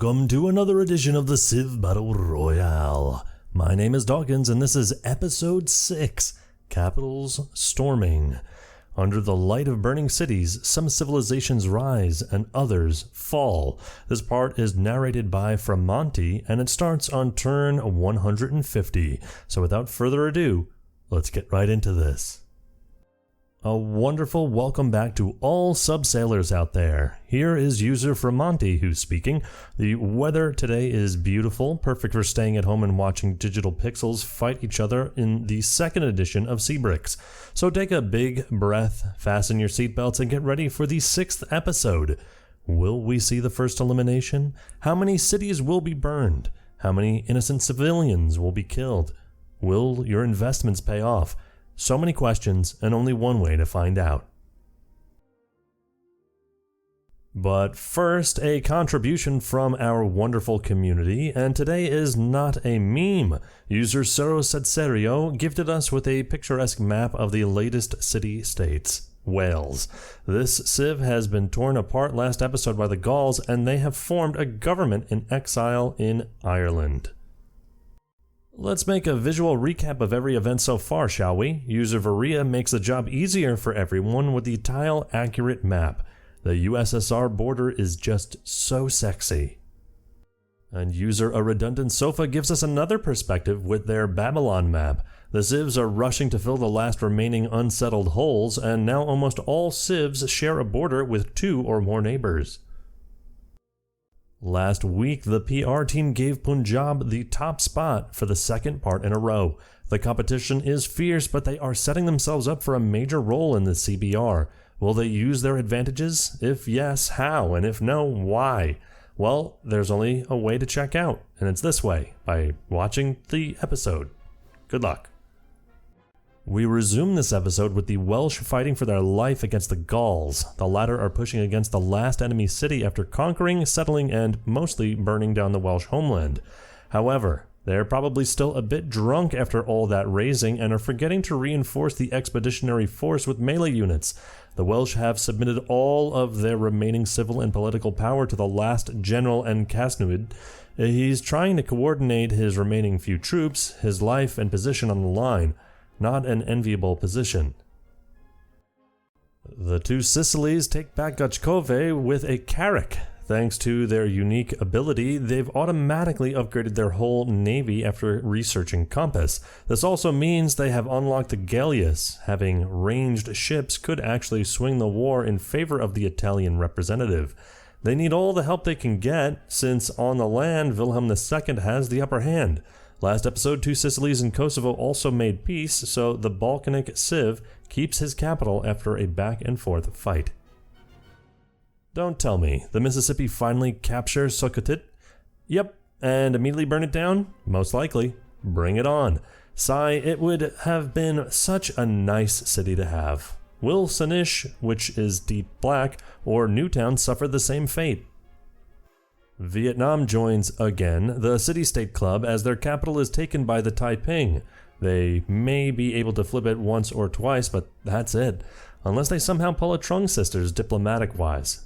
welcome to another edition of the CivBattleRoyale. My name is Dawkinzz and this is episode 6, Capitals Storming. Under the light of burning cities, some civilizations rise and others fall. This part is narrated by Framonti and it starts on turn 150. So without further ado, let's get right into this. A wonderful welcome back to all sub-sailors out there. Here is user Framonti who's speaking. The weather today is beautiful, perfect for staying at home and watching digital pixels fight each other in the second edition of CBRX. So take a big breath, fasten your seatbelts, and get ready for the 6th episode. Will we see the first elimination? How many cities will be burned? How many innocent civilians will be killed? Will your investments pay off? So many questions, and only one way to find out. But first, a contribution from our wonderful community, and today is not a meme. User Soro Setserio gifted us with a picturesque map of the latest city-states, Wales. This civ has been torn apart last episode by the Gauls, and they have formed a government in exile in Ireland. Let's make a visual recap of every event so far, shall we? User Varia makes the job easier for everyone with the tile-accurate map. The USSR border is just so sexy. And user A Redundant Sofa gives us another perspective with their Babylon map. The civs are rushing to fill the last remaining unsettled holes, and now almost all civs share a border with 2 or more neighbors. Last week, the PR team gave Punjab the top spot for the second part in a row. The competition is fierce, but they are setting themselves up for a major role in the CBR. Will they use their advantages? If yes, how? And if no, why? Well, there's only a way to check out, and it's this way, by watching the episode. Good luck. We resume this episode with the Welsh fighting for their life against the Gauls. The latter are pushing against the last enemy city after conquering, settling, and mostly burning down the Welsh homeland. However, they're probably still a bit drunk after all that raising and are forgetting to reinforce the expeditionary force with melee units. The Welsh have submitted all of their remaining civil and political power to the last general Encasnuid. He's trying to coordinate his remaining few troops, his life and position on the line. Not an enviable position. The two Sicilies take back Gachkove with a carrack. Thanks to their unique ability, they've automatically upgraded their whole navy after researching compass. This also means they have unlocked the Galleass. Having ranged ships could actually swing the war in favor of the Italian representative. They need all the help they can get, since on the land, Wilhelm II has the upper hand. Last episode, 2 Sicilies and Kosovo also made peace, so the Balkanic Civ keeps his capital after a back-and-forth fight. Don't tell me, the Mississippi finally captures Sokotit? Yep, and immediately burn it down? Most likely. Bring it on. Sigh, it would have been such a nice city to have. Will Sanish, which is deep black, or Newtown suffer the same fate? Vietnam joins again the City-State Club as their capital is taken by the Taiping. They may be able to flip it once or twice, but that's it. Unless they somehow pull a Trung Sisters diplomatic-wise.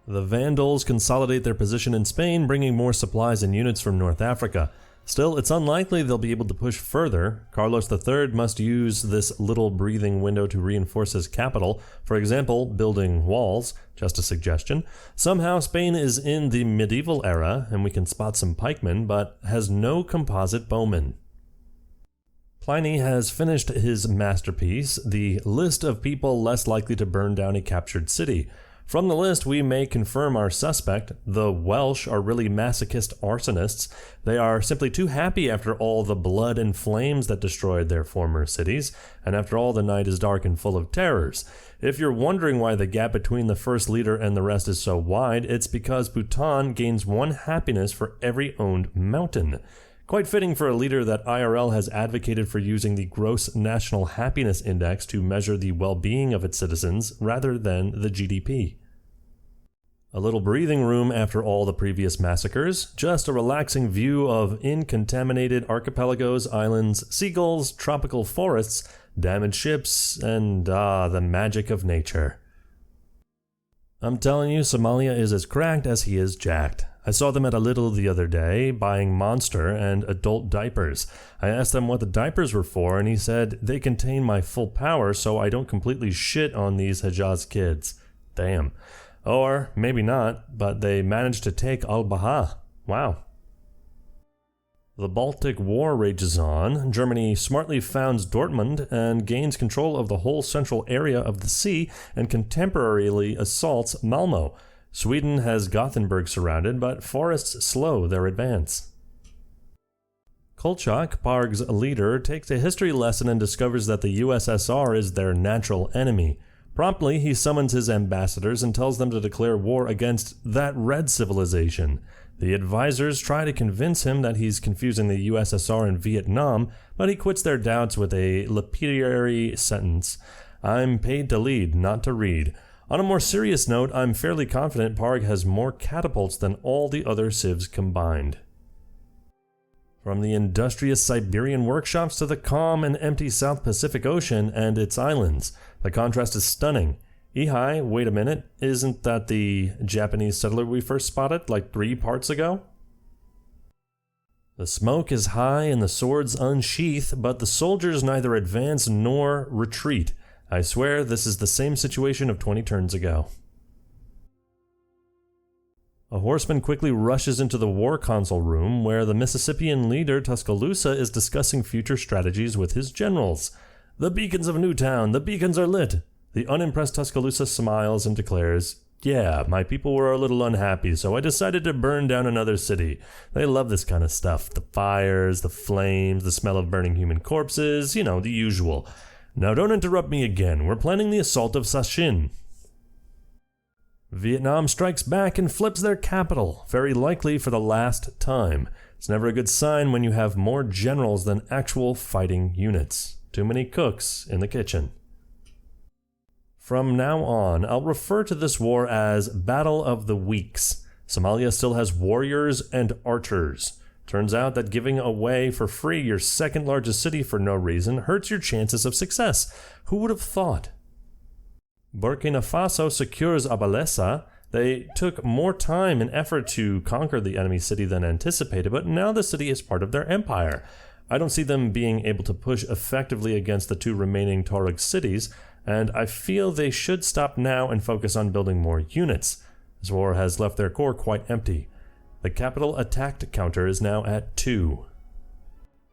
The Vandals consolidate their position in Spain, bringing more supplies and units from North Africa. Still, it's unlikely they'll be able to push further. Carlos III must use this little breathing window to reinforce his capital, for example, building walls, just a suggestion. Somehow Spain is in the medieval era, and we can spot some pikemen, but has no composite bowmen. Pliny has finished his masterpiece, the list of people less likely to burn down a captured city. From the list, we may confirm our suspect. The Welsh are really masochist arsonists. They are simply too happy after all the blood and flames that destroyed their former cities, and after all the night is dark and full of terrors. If you're wondering why the gap between the first leader and the rest is so wide, it's because Bhutan gains 1 happiness for every owned mountain. Quite fitting for a leader that IRL has advocated for using the Gross National Happiness Index to measure the well-being of its citizens rather than the GDP. A little breathing room after all the previous massacres, just a relaxing view of incontaminated archipelagos, islands, seagulls, tropical forests, damaged ships, and the magic of nature. I'm telling you, Somalia is as cracked as he is jacked. I saw them at a Lidl the other day, buying Monster and adult diapers. I asked them what the diapers were for, and he said they contain my full power so I don't completely shit on these Hejaz kids. Damn. Or maybe not, but they managed to take Al-Baha. Wow. The Baltic War rages on. Germany smartly founds Dortmund and gains control of the whole central area of the sea and contemporarily assaults Malmö. Sweden has Gothenburg surrounded, but forests slow their advance. Kolchak, Parg's leader, takes a history lesson and discovers that the USSR is their natural enemy. Promptly, he summons his ambassadors and tells them to declare war against that red civilization. The advisors try to convince him that he's confusing the USSR and Vietnam, but he quits their doubts with a lapidary sentence: "I'm paid to lead, not to read." On a more serious note, I'm fairly confident Parg has more catapults than all the other civs combined. From the industrious Siberian workshops to the calm and empty South Pacific Ocean and its islands, the contrast is stunning. Ihai, wait a minute, isn't that the Japanese settler we first spotted like 3 parts ago? The smoke is high and the swords unsheath, but the soldiers neither advance nor retreat. I swear this is the same situation of 20 turns ago. A horseman quickly rushes into the war council room where the Mississippian leader Tuscaloosa is discussing future strategies with his generals. "The beacons of Newtown, the beacons are lit!" The unimpressed Tuscaloosa smiles and declares, "Yeah, my people were a little unhappy, so I decided to burn down another city. They love this kind of stuff. The fires, the flames, the smell of burning human corpses, the usual. Now don't interrupt me again. We're planning the assault of Sachin." Vietnam strikes back and flips their capital, very likely for the last time. It's never a good sign when you have more generals than actual fighting units. Too many cooks in the kitchen. From now on, I'll refer to this war as Battle of the Weeks. Somalia still has warriors and archers. Turns out that giving away for free your second largest city for no reason hurts your chances of success. Who would have thought? Burkina Faso secures Abalesa. They took more time and effort to conquer the enemy city than anticipated, but now the city is part of their empire. I don't see them being able to push effectively against the 2 remaining Tuareg cities, and I feel they should stop now and focus on building more units. This war has left their core quite empty. The capital attack counter is now at 2.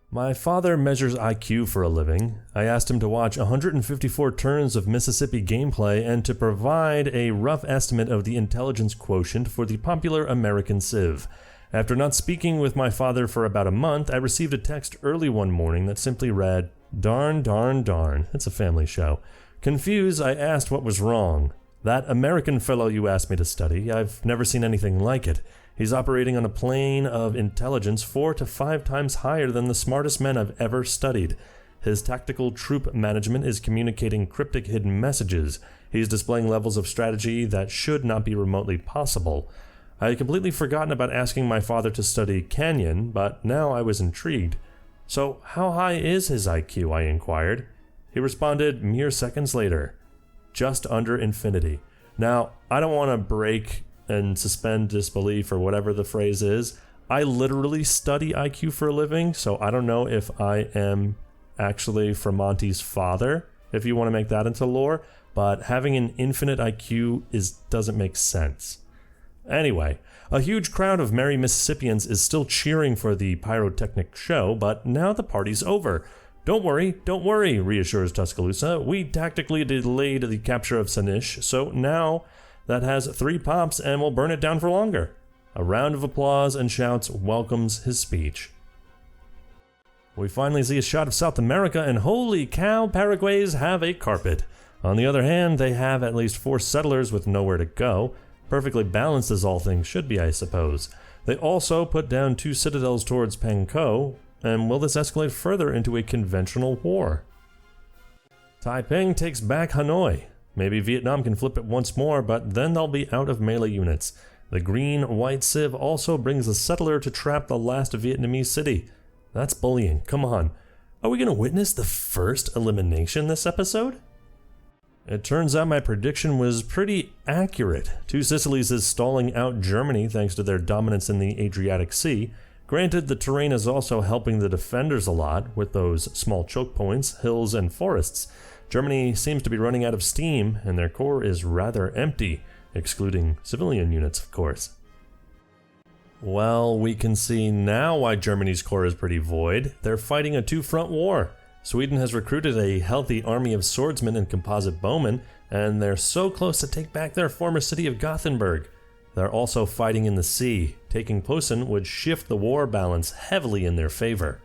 My father measures IQ for a living. I asked him to watch 154 turns of Mississippi gameplay and to provide a rough estimate of the intelligence quotient for the popular American Civ. After not speaking with my father for about a month, I received a text early one morning that simply read, "Darn, darn, darn." It's a family show. Confused, I asked what was wrong. "That American fellow you asked me to study, I've never seen anything like it. He's operating on a plane of intelligence 4 to 5 times higher than the smartest men I've ever studied. His tactical troop management is communicating cryptic hidden messages. He's displaying levels of strategy that should not be remotely possible." I had completely forgotten about asking my father to study Canyon, but now I was intrigued. "So how high is his IQ?" I inquired. He responded mere seconds later, "Just under infinity." Now, I don't want to break and suspend disbelief or whatever the phrase is. I literally study IQ for a living, so I don't know if I am actually Framonti's father, if you want to make that into lore, but having an infinite IQ doesn't make sense. Anyway, a huge crowd of merry Mississippians is still cheering for the pyrotechnic show, but now the party's over. Don't worry, reassures Tuscaloosa. We tactically delayed the capture of Sanish, so now that has 3 pops and will burn it down for longer." A round of applause and shouts welcomes his speech. We finally see a shot of South America, and holy cow, Paraguays have a carpet. On the other hand, they have at least 4 settlers with nowhere to go. Perfectly balanced as all things should be, I suppose. They also put down 2 citadels towards Pengco, and will this escalate further into a conventional war? Taiping takes back Hanoi. Maybe Vietnam can flip it once more, but then they'll be out of melee units. The green-white Civ also brings a settler to trap the last Vietnamese city. That's bullying, come on. Are we going to witness the first elimination this episode? It turns out my prediction was pretty accurate. Two Sicilies is stalling out Germany thanks to their dominance in the Adriatic Sea. Granted, the terrain is also helping the defenders a lot with those small choke points, hills, and forests. Germany seems to be running out of steam, and their core is rather empty, excluding civilian units, of course. Well, we can see now why Germany's core is pretty void. They're fighting a two-front war. Sweden has recruited a healthy army of swordsmen and composite bowmen, and they're so close to take back their former city of Gothenburg. They're also fighting in the sea. Taking Posen would shift the war balance heavily in their favor.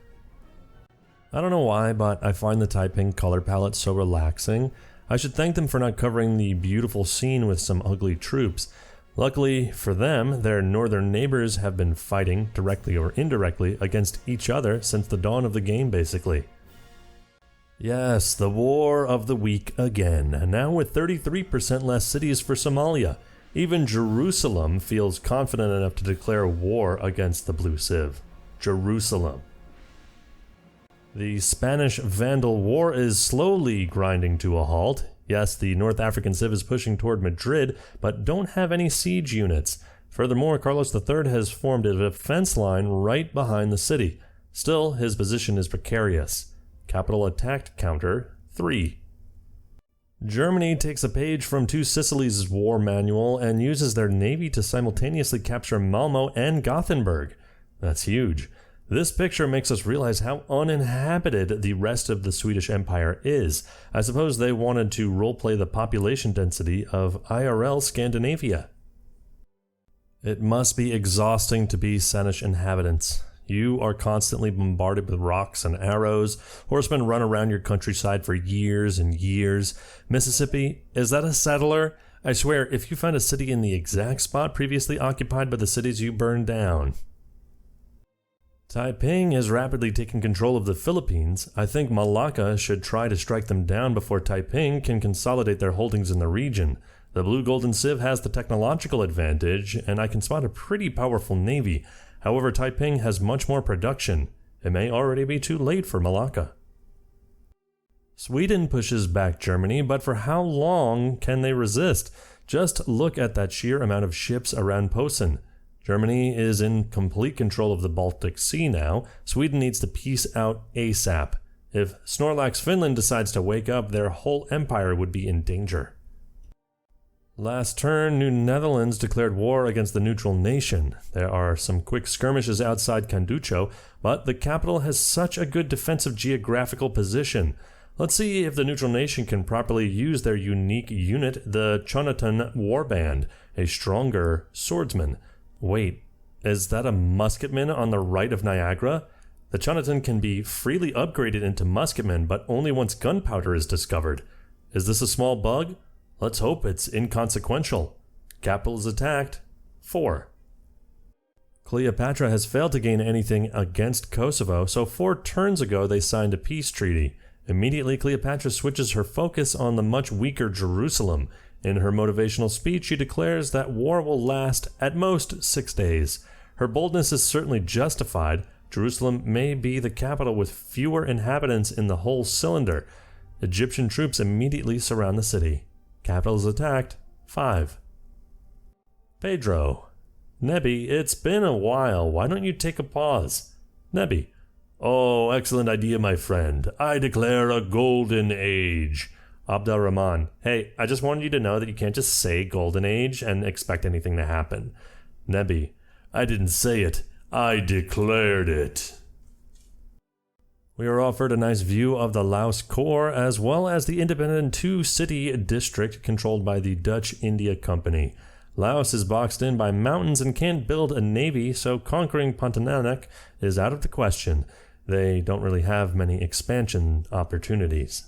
I don't know why, but I find the Taiping color palette so relaxing. I should thank them for not covering the beautiful scene with some ugly troops. Luckily for them, their northern neighbors have been fighting, directly or indirectly, against each other since the dawn of the game, basically. Yes, the war of the week again, now with 33% less cities for Somalia. Even Jerusalem feels confident enough to declare war against the Blue Civ. Jerusalem. The Spanish-Vandal War is slowly grinding to a halt. Yes, the North African Civ is pushing toward Madrid, but don't have any siege units. Furthermore, Carlos III has formed a defense line right behind the city. Still, his position is precarious. Capital attacked counter 3. Germany takes a page from Two Sicilies' war manual and uses their navy to simultaneously capture Malmö and Gothenburg. That's huge. This picture makes us realize how uninhabited the rest of the Swedish Empire is. I suppose they wanted to roleplay the population density of IRL Scandinavia. It must be exhausting to be Sanish inhabitants. You are constantly bombarded with rocks and arrows. Horsemen run around your countryside for years and years. Mississippi, is that a settler? I swear, if you find a city in the exact spot previously occupied by the cities you burned down. Taiping is rapidly taking control of the Philippines. I think Malacca should try to strike them down before Taiping can consolidate their holdings in the region. The Blue Golden Civ has the technological advantage, and I can spot a pretty powerful navy. However, Taiping has much more production. It may already be too late for Malacca. Sweden pushes back Germany, but for how long can they resist? Just look at that sheer amount of ships around Posen. Germany is in complete control of the Baltic Sea now. Sweden needs to peace out ASAP. If Snorlax Finland decides to wake up, their whole empire would be in danger. Last turn, New Netherlands declared war against the neutral nation. There are some quick skirmishes outside Canducho, but the capital has such a good defensive geographical position. Let's see if the neutral nation can properly use their unique unit, the Chonatan Warband, a stronger swordsman. Wait, is that a musketman on the right of Niagara? The Chonatan can be freely upgraded into musketmen, but only once gunpowder is discovered. Is this a small bug? Let's hope it's inconsequential. Capital is attacked. 4. Cleopatra has failed to gain anything against Kosovo, so 4 turns ago they signed a peace treaty. Immediately, Cleopatra switches her focus on the much weaker Jerusalem. In her motivational speech, she declares that war will last at most 6 days. Her boldness is certainly justified. Jerusalem may be the capital with fewer inhabitants in the whole cylinder. Egyptian troops immediately surround the city. Capital is attacked. 5. Pedro. Nebby, it's been a while. Why don't you take a pause? Nebby. Oh, excellent idea, my friend. I declare a golden age. Abdel Rahman. Hey, I just wanted you to know that you can't just say golden age and expect anything to happen. Nebby. I didn't say it. I declared it. We are offered a nice view of the Laos core, as well as the independent 2-city district controlled by the Dutch India Company. Laos is boxed in by mountains and can't build a navy, so conquering Pontianak is out of the question. They don't really have many expansion opportunities.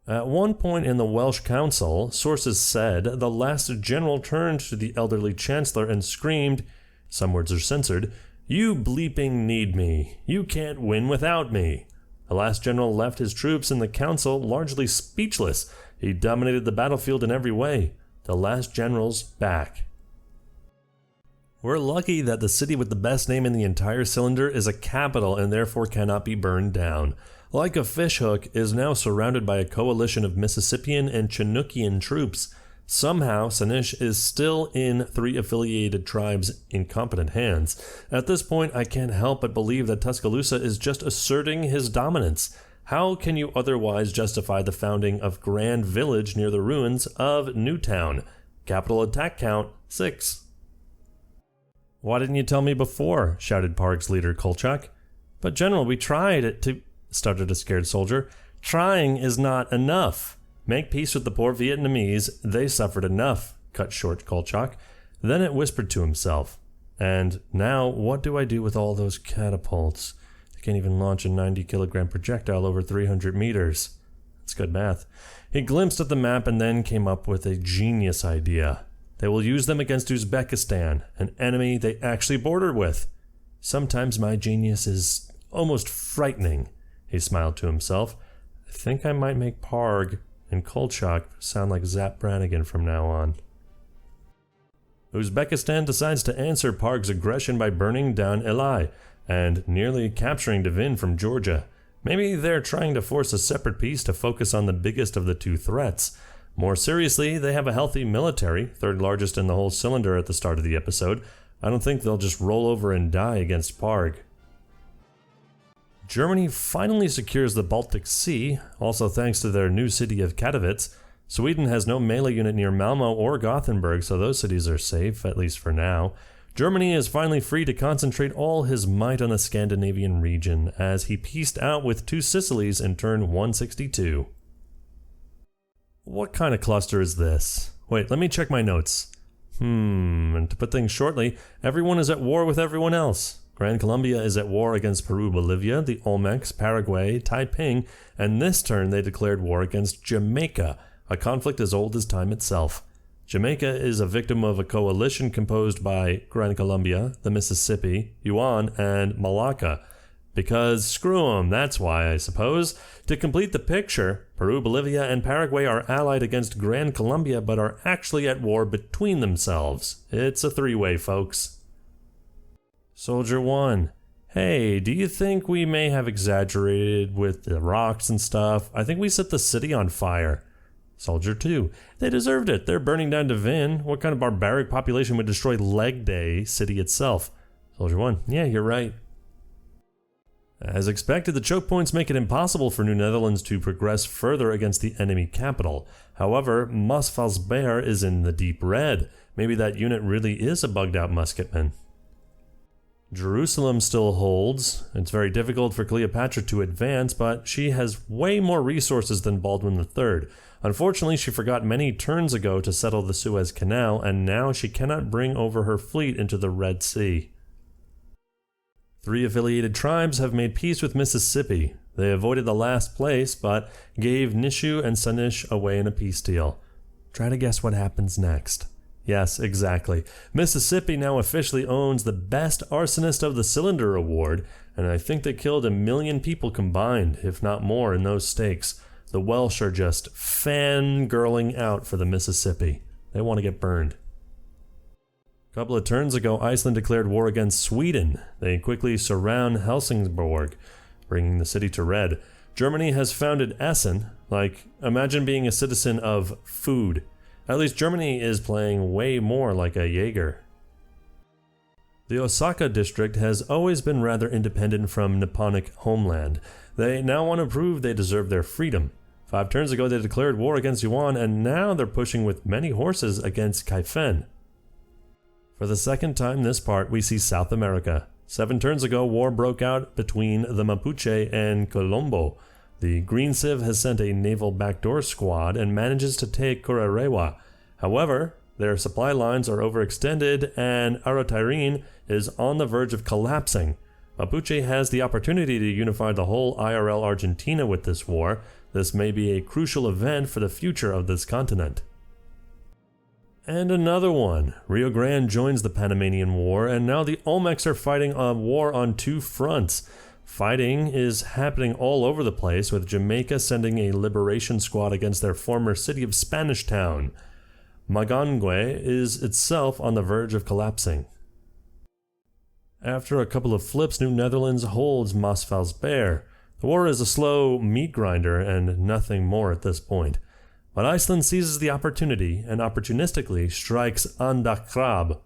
At one point in the Welsh Council, sources said the last general turned to the elderly chancellor and screamed, some words are censored, "You bleeping need me. You can't win without me." The last general left his troops in the council largely speechless. He dominated the battlefield in every way. The last general's back. We're lucky that the city with the best name in the entire cylinder is a capital and therefore cannot be burned down. like a fishhook, is now surrounded by a coalition of Mississippian and Chinookian troops. Somehow, Sanish is still in 3 affiliated tribes' incompetent hands. At this point, I can't help but believe that Tuscaloosa is just asserting his dominance. How can you otherwise justify the founding of Grand Village near the ruins of Newtown? Capital attack count, 6. "Why didn't you tell me before?" shouted Park's leader Kolchak. "But General, we tried to," stuttered a scared soldier. "Trying is not enough. Make peace with the poor Vietnamese. They suffered enough," cut short Kolchak. Then it whispered to himself. "And now what do I do with all those catapults? They can't even launch a 90-kilogram projectile over 300 meters. That's good math. He glimpsed at the map and then came up with a genius idea. They will use them against Uzbekistan, an enemy they actually border with. Sometimes my genius is almost frightening," he smiled to himself. "I think I might make Parg and Kolchak sound like Zap Brannigan from now on." Uzbekistan decides to answer Parg's aggression by burning down Ely and nearly capturing Devin from Georgia. Maybe they're trying to force a separate peace to focus on the biggest of the 2 threats. More seriously, they have a healthy military, 3rd largest in the whole cylinder at the start of the episode. I don't think they'll just roll over and die against Parg. Germany finally secures the Baltic Sea, also thanks to their new city of Katowice. Sweden has no melee unit near Malmo or Gothenburg, so those cities are safe, at least for now. Germany is finally free to concentrate all his might on the Scandinavian region, as he pieced out with 2 Sicilies in turn 162. What kind of cluster is this? Wait, let me check my notes. And to put things shortly, everyone is at war with everyone else. Gran Colombia is at war against Peru, Bolivia, the Olmecs, Paraguay, Taiping, and this turn they declared war against Jamaica, a conflict as old as time itself. Jamaica is a victim of a coalition composed by Gran Colombia, the Mississippi, Yuan, and Malacca. Because screw 'em, that's why, I suppose. To complete the picture, Peru, Bolivia, and Paraguay are allied against Gran Colombia but are actually at war between themselves. It's a 3-way, folks. Soldier 1. Hey, do you think we may have exaggerated with the rocks and stuff? I think we set the city on fire. Soldier 2. They deserved it. They're burning down Devin. What kind of barbaric population would destroy Leg Day city itself? Soldier 1. Yeah, you're right. As expected, the choke points make it impossible for New Netherlands to progress further against the enemy capital. However, Maasvalsberg is in the deep red. Maybe that unit really is a bugged-out musketman. Jerusalem still holds. It's very difficult for Cleopatra to advance, but she has way more resources than Baldwin III. Unfortunately, she forgot many turns ago to settle the Suez Canal, and now she cannot bring over her fleet into the Red Sea. 3 affiliated tribes have made peace with Mississippi. They avoided the last place, but gave Nishu and Sanish away in a peace deal. Try to guess what happens next. Yes, exactly. Mississippi now officially owns the Best Arsonist of the Cylinder award, and I think they killed 1 million people combined, if not more, in those stakes. The Welsh are just fangirling out for the Mississippi. They want to get burned. A couple of turns ago, Iceland declared war against Sweden. They quickly surround Helsingborg, bringing the city to red. Germany has founded Essen. Imagine being a citizen of food. At least Germany is playing way more like a Jaeger. The Osaka district has always been rather independent from Nipponic homeland. They now want to prove they deserve their freedom. 5 turns ago they declared war against Yuan, and now they're pushing with many horses against Kaifen. For the second time this part, we see South America. 7 turns ago, war broke out between the Mapuche and Colombo. The Green Civ has sent a naval backdoor squad and manages to take Curarewa. However, their supply lines are overextended and Arotirin is on the verge of collapsing. Mapuche has the opportunity to unify the whole IRL Argentina with this war. This may be a crucial event for the future of this continent. And another one. Rio Grande joins the Panamanian War, and now the Olmecs are fighting a war on 2 fronts. Fighting is happening all over the place, with Jamaica sending a liberation squad against their former city of Spanish Town. Magangue is itself on the verge of collapsing. After a couple of flips, New Netherlands holds Maasvalsberg. The war is a slow meat grinder and nothing more at this point. But Iceland seizes the opportunity and opportunistically strikes Andakrab.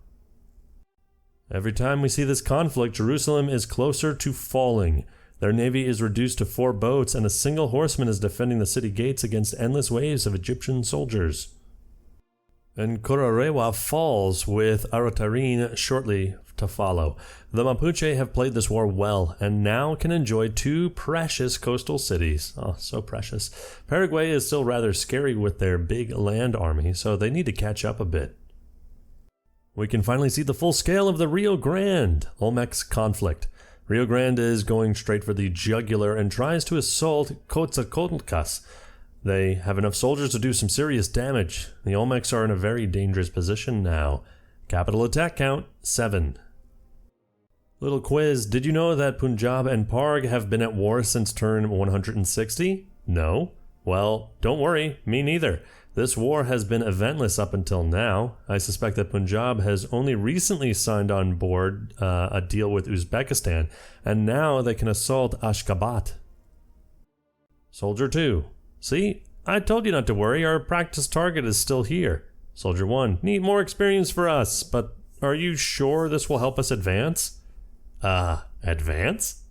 Every time we see this conflict, Jerusalem is closer to falling. Their navy is reduced to 4 boats, and a single horseman is defending the city gates against endless waves of Egyptian soldiers. And Kurarewa falls, with Aratarin shortly to follow. The Mapuche have played this war well, and now can enjoy 2 precious coastal cities. Oh, so precious. Paraguay is still rather scary with their big land army, so they need to catch up a bit. We can finally see the full scale of the Rio Grande Olmecs conflict. Rio Grande is going straight for the jugular and tries to assault Coatzacoalcos. They have enough soldiers to do some serious damage. The Olmecs are in a very dangerous position now. Capital attack count, 7. Little quiz, did you know that Punjab and Parg have been at war since turn 160? No? Well, don't worry, me neither. This war has been eventless up until now. I suspect that Punjab has only recently signed on board a deal with Uzbekistan, and now they can assault Ashgabat. Soldier 2. See? I told you not to worry, our practice target is still here. Soldier 1. Need more experience for us, but are you sure this will help us advance? Advance?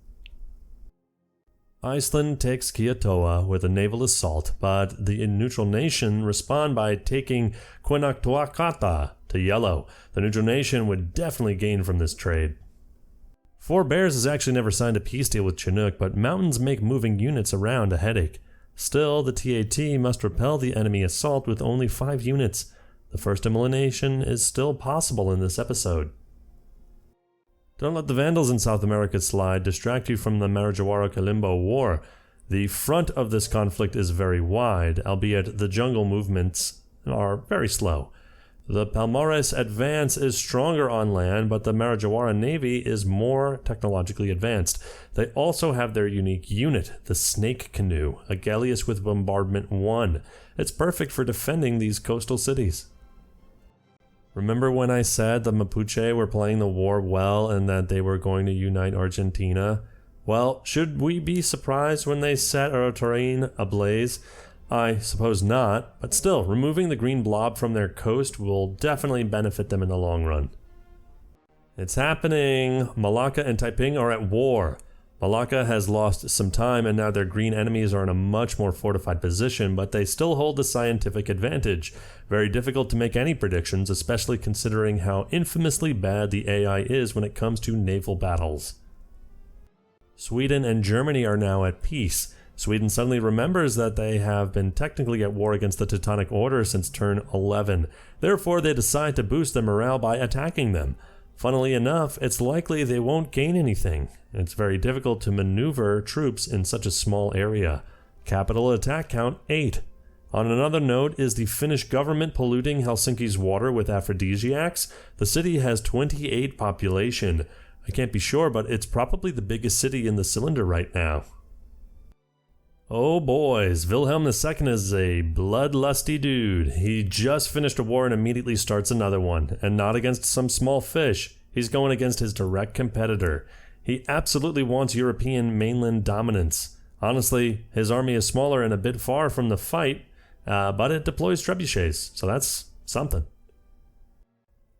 Iceland takes Kiatoa with a naval assault, but the neutral nation respond by taking Quinaktuakata to yellow. The neutral nation would definitely gain from this trade. Four Bears has actually never signed a peace deal with Chinook, but mountains make moving units around a headache. Still, the TAT must repel the enemy assault with only 5 units. The first elimination is still possible in this episode. Don't let the Vandals in South America slide distract you from the Marajoara-Kalimbo War. The front of this conflict is very wide, albeit the jungle movements are very slow. The Palmares advance is stronger on land, but the Marajoara Navy is more technologically advanced. They also have their unique unit, the Snake Canoe, a galleass with bombardment 1. It's perfect for defending these coastal cities. Remember when I said the Mapuche were playing the war well and that they were going to unite Argentina? Well, should we be surprised when they set Aratarin ablaze? I suppose not, but still, removing the green blob from their coast will definitely benefit them in the long run. It's happening! Malacca and Taiping are at war. Malacca has lost some time and now their green enemies are in a much more fortified position, but they still hold the scientific advantage. Very difficult to make any predictions, especially considering how infamously bad the AI is when it comes to naval battles. Sweden and Germany are now at peace. Sweden suddenly remembers that they have been technically at war against the Teutonic Order since turn 11. Therefore, they decide to boost their morale by attacking them. Funnily enough, it's likely they won't gain anything. It's very difficult to maneuver troops in such a small area. Capital attack count 8. On another note, is the Finnish government polluting Helsinki's water with aphrodisiacs? The city has 28 population. I can't be sure, but it's probably the biggest city in the cylinder right now. Oh boys, Wilhelm II is a bloodlusty dude. He just finished a war and immediately starts another one, and not against some small fish. He's going against his direct competitor. He absolutely wants European mainland dominance. Honestly, his army is smaller and a bit far from the fight, but it deploys trebuchets, so that's something.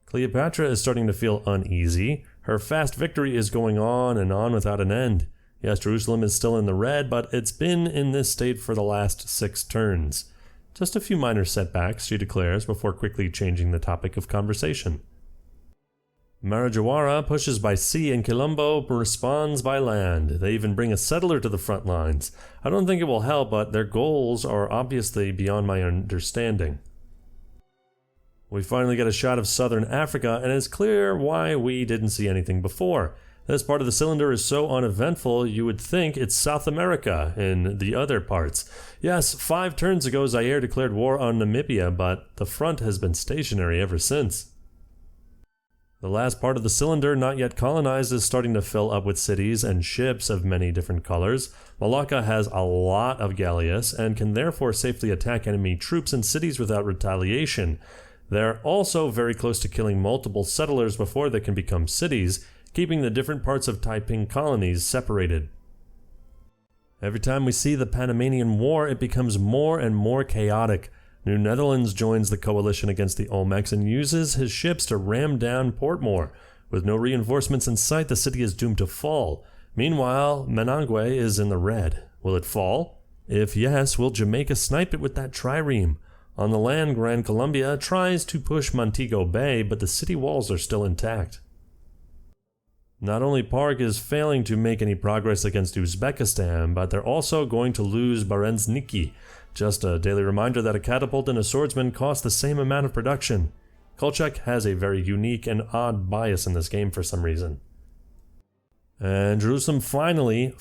Cleopatra is starting to feel uneasy. Her fast victory is going on without an end. Yes, Jerusalem is still in the red, but it's been in this state for the last 6 turns. Just a few minor setbacks, she declares, before quickly changing the topic of conversation. Marajoara pushes by sea and Quilombo responds by land. They even bring a settler to the front lines. I don't think it will help, but their goals are obviously beyond my understanding. We finally get a shot of southern Africa, and it's clear why we didn't see anything before. This part of the cylinder is so uneventful, you would think it's South America in the other parts. Yes, 5 turns ago Zaire declared war on Namibia, but the front has been stationary ever since. The last part of the cylinder not yet colonized is starting to fill up with cities and ships of many different colors. Malacca has a lot of galleass and can therefore safely attack enemy troops and cities without retaliation. They're also very close to killing multiple settlers before they can become cities, keeping the different parts of Taiping colonies separated. Every time we see the Panamanian War, it becomes more and more chaotic. New Netherlands joins the coalition against the Olmecs and uses his ships to ram down Portmore. With no reinforcements in sight, the city is doomed to fall. Meanwhile, Managua is in the red. Will it fall? If yes, will Jamaica snipe it with that trireme? On the land, Gran Colombia tries to push Montego Bay, but the city walls are still intact. Not only Park is failing to make any progress against Uzbekistan, but they're also going to lose Barenzniki. Just a daily reminder that a catapult and a swordsman cost the same amount of production. Kolchak has a very unique and odd bias in this game for some reason. And Jerusalem finally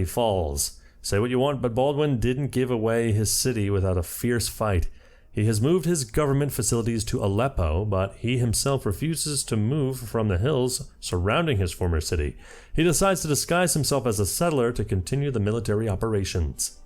falls. Say what you want, but Baldwin didn't give away his city without a fierce fight. He has moved his government facilities to Aleppo, but he himself refuses to move from the hills surrounding his former city. He decides to disguise himself as a settler to continue the military operations.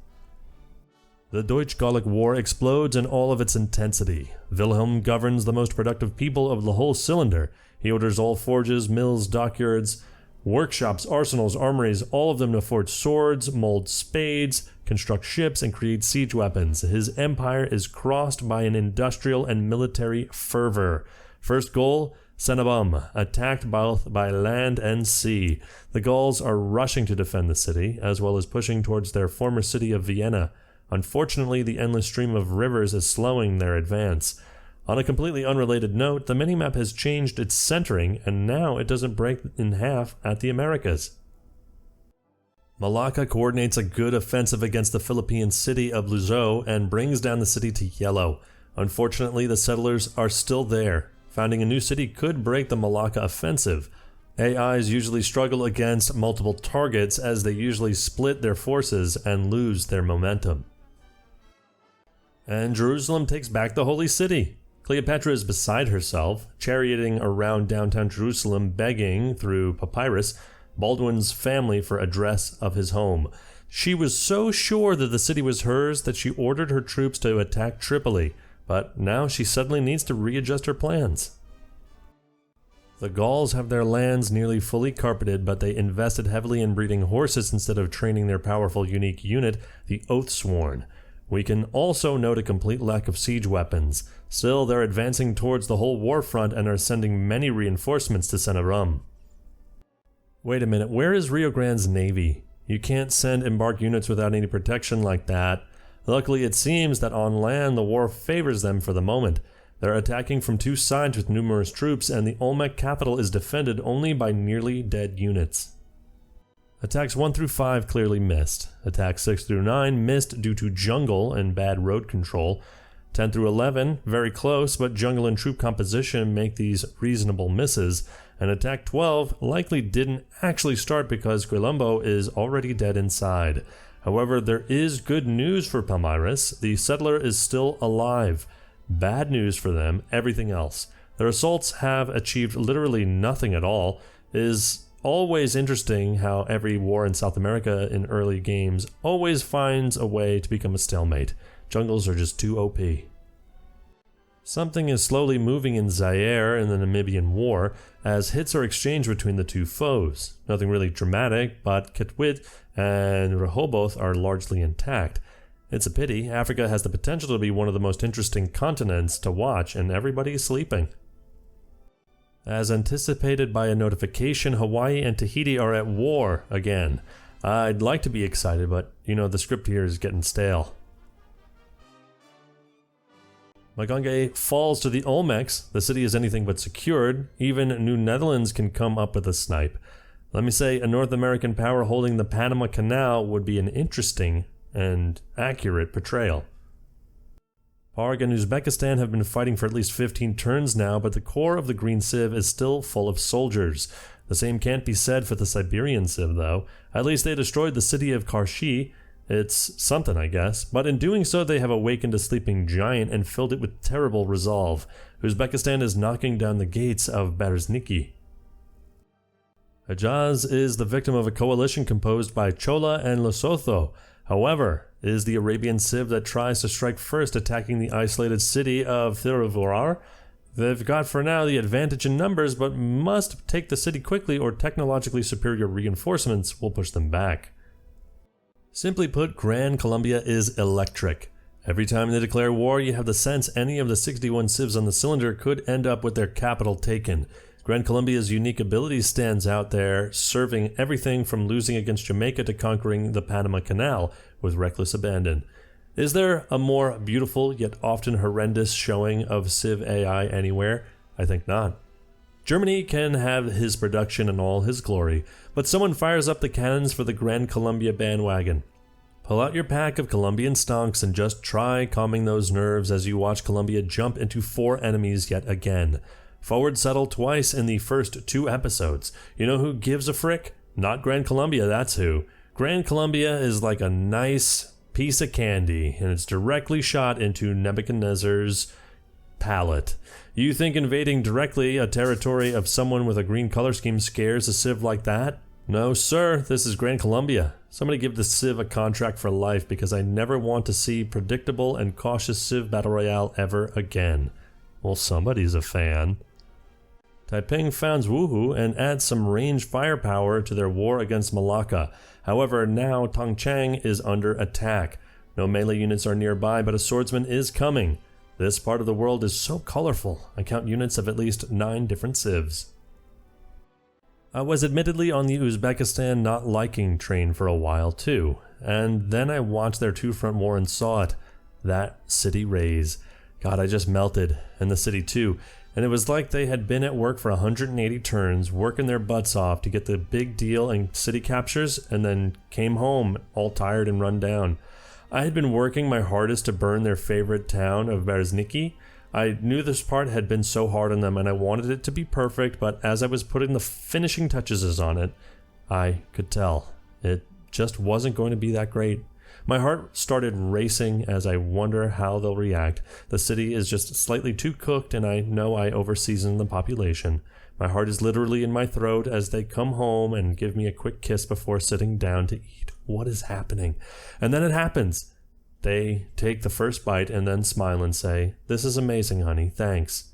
The Deutsch-Gallic War explodes in all of its intensity. Wilhelm governs the most productive people of the whole cylinder. He orders all forges, mills, dockyards, workshops, arsenals, armories, all of them to forge swords, mold spades, construct ships, and create siege weapons. His empire is crossed by an industrial and military fervor. First goal, Cenabum, attacked both by land and sea. The Gauls are rushing to defend the city, as well as pushing towards their former city of Vienna. Unfortunately, the endless stream of rivers is slowing their advance. On a completely unrelated note, the minimap has changed its centering, and now it doesn't break in half at the Americas. Malacca coordinates a good offensive against the Philippine city of Luzon and brings down the city to yellow. Unfortunately, the settlers are still there. Founding a new city could break the Malacca offensive. AIs usually struggle against multiple targets as they usually split their forces and lose their momentum. And Jerusalem takes back the holy city. Cleopatra is beside herself, charioting around downtown Jerusalem, begging, through papyrus, Baldwin's family for address of his home. She was so sure that the city was hers that she ordered her troops to attack Tripoli, but now she suddenly needs to readjust her plans. The Gauls have their lands nearly fully carpeted, but they invested heavily in breeding horses instead of training their powerful unique unit, the Oathsworn. We can also note a complete lack of siege weapons. Still, they're advancing towards the whole war front and are sending many reinforcements to Senarum. Wait a minute, where is Rio Grande's navy? You can't send embarked units without any protection like that. Luckily, it seems that on land the war favors them for the moment. They're attacking from two sides with numerous troops, and the Olmec capital is defended only by nearly dead units. Attacks 1 through 5 clearly missed. Attacks 6 through 9 missed due to jungle and bad road control. 10 through 11, very close, but jungle and troop composition make these reasonable misses. And attack 12 likely didn't actually start because Quilombo is already dead inside. However, there is good news for Palmyras. The settler is still alive. Bad news for them, everything else. Their assaults have achieved literally nothing at all. It is always interesting how every war in South America in early games always finds a way to become a stalemate. Jungles are just too OP. Something is slowly moving in Zaire in the Namibian War as hits are exchanged between the two foes. Nothing really dramatic, but Kitwit and Rehoboth are largely intact. It's a pity. Africa has the potential to be one of the most interesting continents to watch, and everybody is sleeping. As anticipated by a notification, Hawaii and Tahiti are at war again. I'd like to be excited, but the script here is getting stale. Magonge falls to the Olmecs. The city is anything but secured. Even New Netherlands can come up with a snipe. Let me say, a North American power holding the Panama Canal would be an interesting and accurate portrayal. Parg and Uzbekistan have been fighting for at least 15 turns now, but the core of the Green Civ is still full of soldiers. The same can't be said for the Siberian Civ, though. At least they destroyed the city of Karshi. It's something, I guess, but in doing so they have awakened a sleeping giant and filled it with terrible resolve. Uzbekistan is knocking down the gates of Berzniki. Hejaz is the victim of a coalition composed by Chola and Lesotho. However, it is the Arabian Civ that tries to strike first, attacking the isolated city of Thiruvurar. They've got for now the advantage in numbers, but must take the city quickly or technologically superior reinforcements will push them back. Simply put, Gran Colombia is electric. Every time they declare war, you have the sense any of the 61 civs on the cylinder could end up with their capital taken. Gran Colombia's unique ability stands out there, serving everything from losing against Jamaica to conquering the Panama Canal with reckless abandon. Is there a more beautiful yet often horrendous showing of Civ AI anywhere? I think not. Germany can have his production in all his glory, but someone fires up the cannons for the Gran Colombia bandwagon. Pull out your pack of Colombian stonks and just try calming those nerves as you watch Colombia jump into 4 enemies yet again. Forward settle twice in the first 2 episodes. You know who gives a frick? Not Gran Colombia, that's who. Gran Colombia is like a nice piece of candy, and it's directly shot into Nebuchadnezzar's palate. You think invading directly a territory of someone with a green color scheme scares a civ like that? No sir, this is Gran Colombia. Somebody give the civ a contract for life because I never want to see predictable and cautious CivBattleRoyale ever again. Well, somebody's a fan. Taiping founds Wuhu and adds some range firepower to their war against Malacca. However, now Tongchang is under attack. No melee units are nearby, but a swordsman is coming. This part of the world is so colorful. I count units of at least 9 different civs. I was admittedly on the Uzbekistan not liking train for a while too, and then I watched their 2-front war and saw it. That city raise. God, I just melted, and the city too. And it was like they had been at work for 180 turns, working their butts off to get the big deal and city captures, and then came home all tired and run down. I had been working my hardest to burn their favorite town of Berzniki. I knew this part had been so hard on them and I wanted it to be perfect, but as I was putting the finishing touches on it, I could tell it just wasn't going to be that great. My heart started racing as I wonder how they'll react. The city is just slightly too cooked and I know I overseasoned the population. My heart is literally in my throat as they come home and give me a quick kiss before sitting down to eat. What is happening? And then it happens. They take the first bite and then smile and say, "This is amazing, honey, thanks."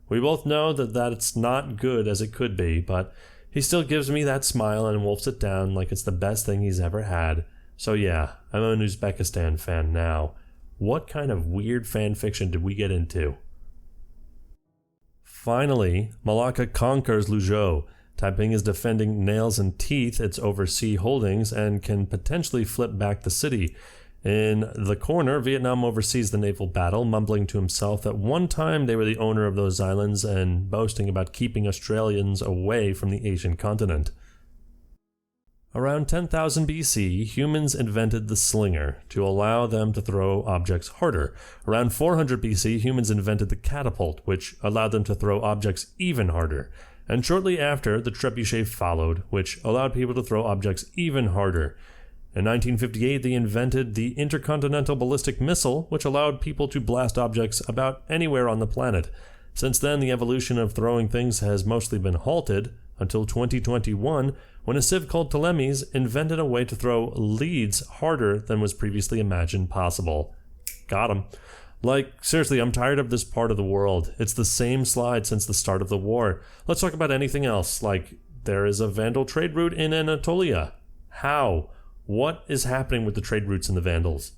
We both know that it's not good as it could be, but he still gives me that smile and wolfs it down like it's the best thing he's ever had. So yeah, I'm an Uzbekistan fan now. What kind of weird fan fiction did we get into? Finally, Malacca conquers Luzhou. Taiping is defending nails and teeth its overseas holdings and can potentially flip back the city. In the corner, Vietnam oversees the naval battle, mumbling to himself that one time they were the owner of those islands and boasting about keeping Australians away from the Asian continent. Around 10,000 BC, humans invented the slinger to allow them to throw objects harder. Around 400 BC, humans invented the catapult, which allowed them to throw objects even harder. And shortly after, the trebuchet followed, which allowed people to throw objects even harder. In 1958, they invented the intercontinental ballistic missile, which allowed people to blast objects about anywhere on the planet. Since then, the evolution of throwing things has mostly been halted until 2021, when a civ called Ptolemy's invented a way to throw leads harder than was previously imagined possible. Got him. Like, seriously, I'm tired of this part of the world. It's the same slide since the start of the war. Let's talk about anything else, like there is a Vandal trade route in Anatolia. How? What is happening with the trade routes and the Vandals?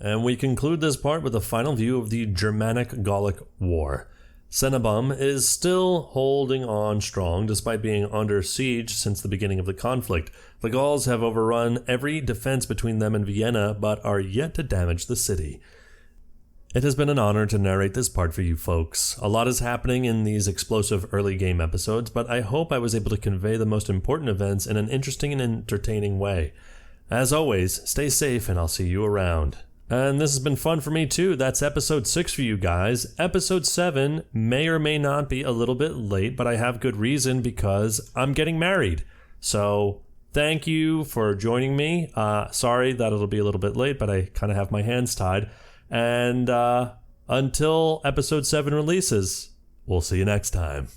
And we conclude this part with a final view of the Germanic-Gallic War. Cenabum is still holding on strong despite being under siege since the beginning of the conflict. The Gauls have overrun every defense between them and Vienna, but are yet to damage the city. It has been an honor to narrate this part for you folks. A lot is happening in these explosive early game episodes, but I hope I was able to convey the most important events in an interesting and entertaining way. As always, stay safe and I'll see you around. And this has been fun for me too. That's episode 6 for you guys. Episode 7 may or may not be a little bit late, but I have good reason because I'm getting married. So thank you for joining me. Sorry that it'll be a little bit late, but I kind of have my hands tied. And until episode 7 releases, we'll see you next time.